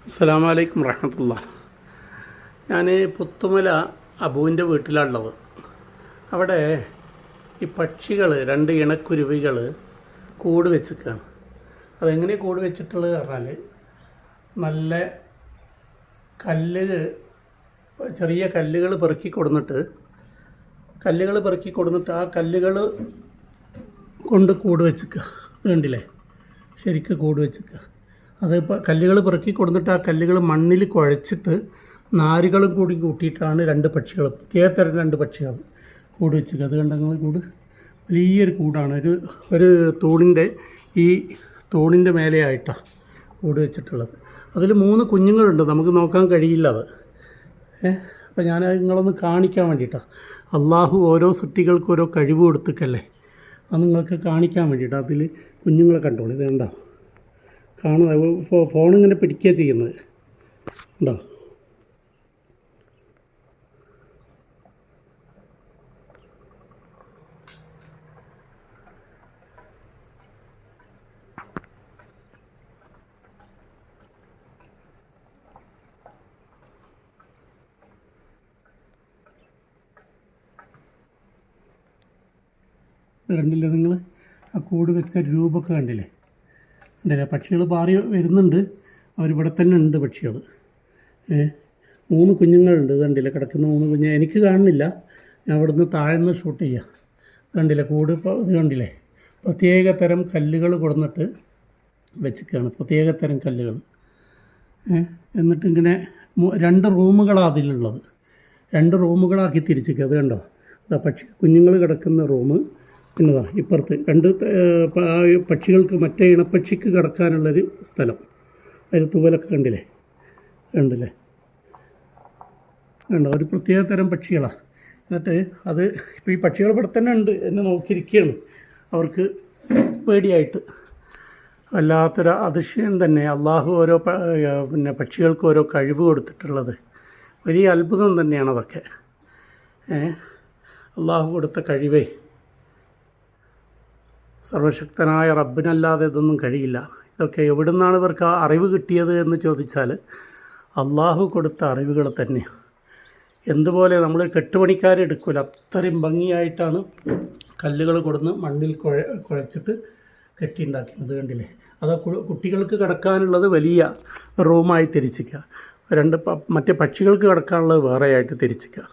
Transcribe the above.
അസ്സലാമു അലൈക്കും വറഹ്മത്തുള്ളാഹി. ഞാൻ പുത്തുമല അബുവിൻ്റെ വീട്ടിലാണുള്ളത്. അവിടെ ഈ പക്ഷികൾ, രണ്ട് ഇണക്കുരുവികൾ കൂട് വെച്ചിരിക്കുകയാണ്. അതെങ്ങനെ കൂട് വെച്ചിട്ടുള്ളത് പറഞ്ഞാൽ, നല്ല ചെറിയ കല്ലുകൾ പെറുക്കി കൊടുന്നിട്ട് ആ കല്ലുകൾ കൊണ്ട് കൂട് വെച്ചിക്കുക. അത് കണ്ടില്ലേ, ശരിക്കും കൂട് വെച്ചിക്കുക. അതിപ്പോൾ കല്ലുകൾ പെറുക്കി കൊടുത്തിട്ട് ആ കല്ലുകൾ മണ്ണിൽ കുഴച്ചിട്ട് നാരുകളും കൂടി കൂട്ടിയിട്ടാണ് പ്രത്യേകതരം രണ്ട് പക്ഷികൾ കൂട് വെച്ചത്. അത് കണ്ടെങ്കിൽ കൂട് വലിയൊരു കൂടാണ്. ഒരു തൂണിൻ്റെ മേലെയായിട്ടാണ് കൂട് വെച്ചിട്ടുള്ളത്. അതിൽ 3 കുഞ്ഞുങ്ങളുണ്ട്. നമുക്ക് നോക്കാൻ കഴിയില്ല അത്. അപ്പോൾ ഞാൻ നിങ്ങളൊന്ന് കാണിക്കാൻ വേണ്ടിയിട്ടാണ്. അള്ളാഹു ഓരോ സൃഷ്ടികൾക്കും ഓരോ കഴിവ് കൊടുത്തിക്കല്ലേ, അത് നിങ്ങൾക്ക് കാണിക്കാൻ വേണ്ടിയിട്ടാണ്. അതിൽ കുഞ്ഞുങ്ങളെ കണ്ടോളൂ. ഇത് കണ്ടോ, കാണുന്നത് ഫോണിങ്ങനെ പിടിക്കുക ചെയ്യുന്നത് ഉണ്ടോ. കണ്ടില്ലേ നിങ്ങൾ, ആ കൂട് വെച്ച രൂപമൊക്കെ കണ്ടില്ലേ. പക്ഷികൾ പാറി വരുന്നുണ്ട്. അവരിവിടെ തന്നെ ഉണ്ട് പക്ഷികൾ. 3 കുഞ്ഞുങ്ങളുണ്ട്. ഇത് കണ്ടില്ല, കിടക്കുന്ന 3 കുഞ്ഞ്. എനിക്ക് കാണുന്നില്ല, ഞാൻ അവിടെ നിന്ന് താഴെ നിന്ന് ഷൂട്ട് ചെയ്യുക. കണ്ടില്ലേ കൂട്. ഇപ്പോൾ ഇത് കണ്ടില്ലേ, പ്രത്യേക തരം കല്ലുകൾ കൊടുന്നിട്ട് വെച്ചിരിക്കുകയാണ്. പ്രത്യേക തരം കല്ലുകൾ. എന്നിട്ടിങ്ങനെ 2 റൂമുകളാണ് അതിലുള്ളത്. 2 റൂമുകളാക്കി തിരിച്ചിരിക്കുക. അത് കണ്ടോ, കുഞ്ഞുങ്ങൾ കിടക്കുന്ന റൂം. പിന്നതാ ഇപ്പുറത്ത് 2 പക്ഷികൾക്ക്, മറ്റേ ഇണപ്പക്ഷിക്ക് കിടക്കാനുള്ളൊരു സ്ഥലം. അതിൽ തൂവലൊക്കെ കണ്ടോ. ഒരു പ്രത്യേക തരം പക്ഷികളാണ്. എന്നിട്ട് അത് ഇപ്പോൾ ഈ പക്ഷികൾ ഇവിടെ തന്നെ ഉണ്ട്, എന്നെ നോക്കിയിരിക്കുകയാണ്. അവർക്ക് പേടിയായിട്ട്. വല്ലാത്തൊരു അതിശയം തന്നെ. അള്ളാഹു ഓരോ പക്ഷികൾക്ക് ഓരോ കഴിവ് കൊടുത്തിട്ടുള്ളത് വലിയ അത്ഭുതം തന്നെയാണ് അതൊക്കെ. അള്ളാഹു കൊടുത്ത കഴിവേ, സർവശക്തനായ റബ്ബിനല്ലാതെ ഇതൊന്നും കഴിയില്ല. ഇതൊക്കെ എവിടെ നിന്നാണ് ഇവർക്ക് ആ അറിവ് കിട്ടിയത് എന്ന് ചോദിച്ചാൽ, അള്ളാഹു കൊടുത്ത അറിവുകൾ തന്നെയാണ്. എന്തുപോലെ നമ്മൾ കെട്ടുപണിക്കാരെടുക്കില്ല, അത്രയും ഭംഗിയായിട്ടാണ് കല്ലുകൾ കൊടുന്ന് മണ്ണിൽ കുഴച്ചിട്ട് കെട്ടിയുണ്ടാക്കുന്നത്. കണ്ടില്ലേ. അത് കുട്ടികൾക്ക് കിടക്കാനുള്ളത് വലിയ റൂമായി തിരിച്ചിക്കുക, മറ്റേ പക്ഷികൾക്ക് കിടക്കാനുള്ളത് വേറെയായിട്ട് തിരിച്ചിക്കുക.